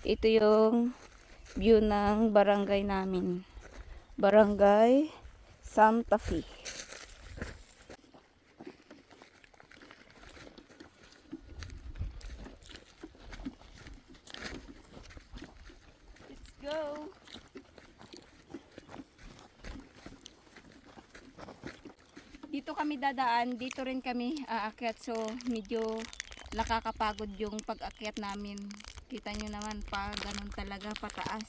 Ito yung view ng barangay namin. Barangay Santa Fe. Let's go! Dito kami dadaan, dito rin kami aakyat, so medyo nakakapagod yung pag-akyat namin. Kita nyo naman pa ganun talaga pataas.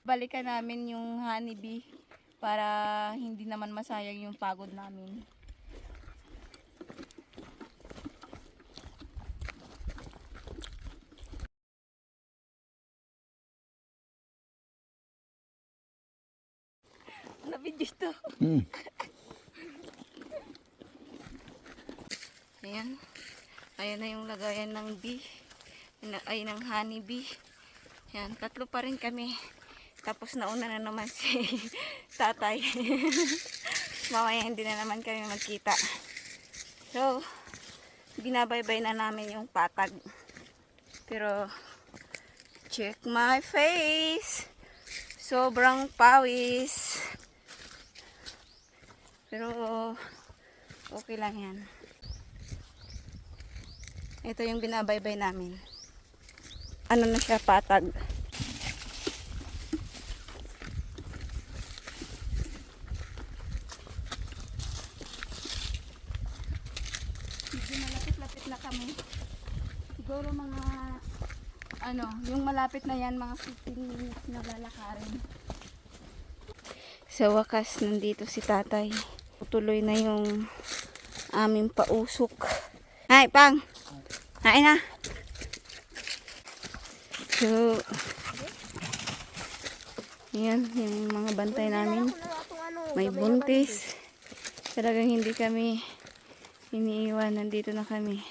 Balikan namin yung honeybee para hindi naman masayang yung pagod namin. Na-video to. Ayan. Ayan na yung lagayan ng bee. Ay, ng honeybee. Ayan, tatlo pa rin kami. Tapos nauna na naman si tatay. Mamaya hindi na naman kami magkita. So, binabaybay na namin yung patag. Pero, check my face. Sobrang pawis. Pero, okay lang yan. Ito yung binabaybay namin. Ano na siya, patag. Medyo malapit-lapit na kami. Siguro mga, yung malapit na yan, mga 15 minutes na lalakarin. Sa wakas, nandito si tatay. Tuloy na yung aming pausok. Ay, Pang! Hain na! So, yan, yung mga bantay namin. May buntis. Talagang hindi kami iniiwan. Nandito na kami.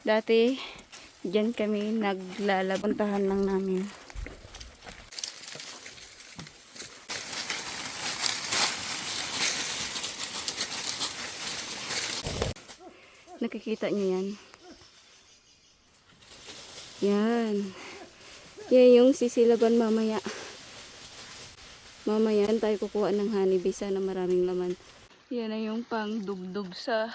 Dati, dyan kami naglalabantahan lang namin. Nakikita nyo yan? Yan. Yan yung sisilaban mamaya. Mamaya tayo kukuha ng honeybee. Sana maraming laman. Yan na yung pang-dubdub sa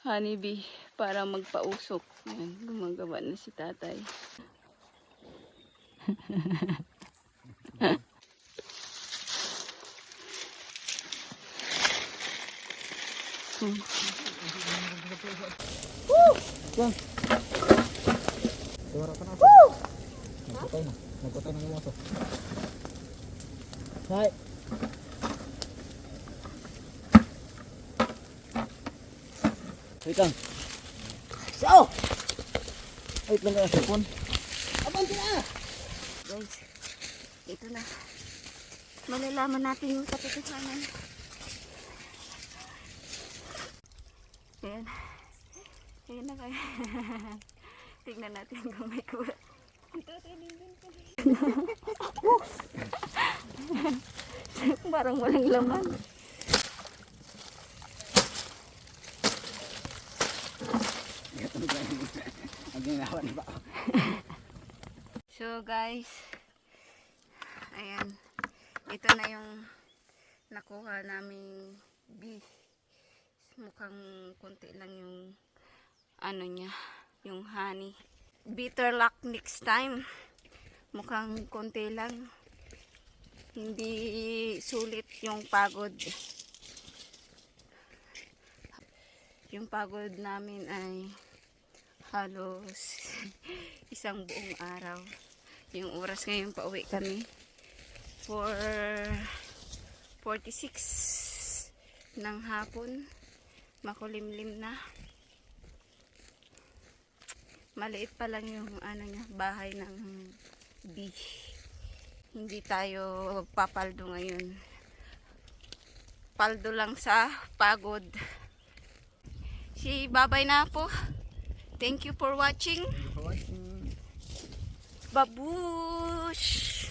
honeybee para magpausok. Yan, gumagawa na si tatay. Woo! Bang. Suara ka na. Woo! Nagkutay na. Nagkutay na yung aso. Hai. Wait lang. So! Wait lang ka sipon. Abang na! Guys, ito na. Malalaman natin yung katotohanan. Ayan. Ayan na kayo. Tignan natin kung may kuha. Parang walang laman. So guys, ayan. Ito na yung nakuha naming bee. Mukhang konti lang yung niya, yung honey. Better luck next time. Mukhang konti lang. Hindi sulit yung pagod. Yung pagod namin ay halos isang buong araw. Yung oras ngayon pauwi kami for 46 ng hapon. Makulimlim na. Maliit pa lang yung niya, bahay ng bee. Hindi tayo papaldo ngayon. Paldo lang sa pagod. Babay na po. Thank you for watching. Babush!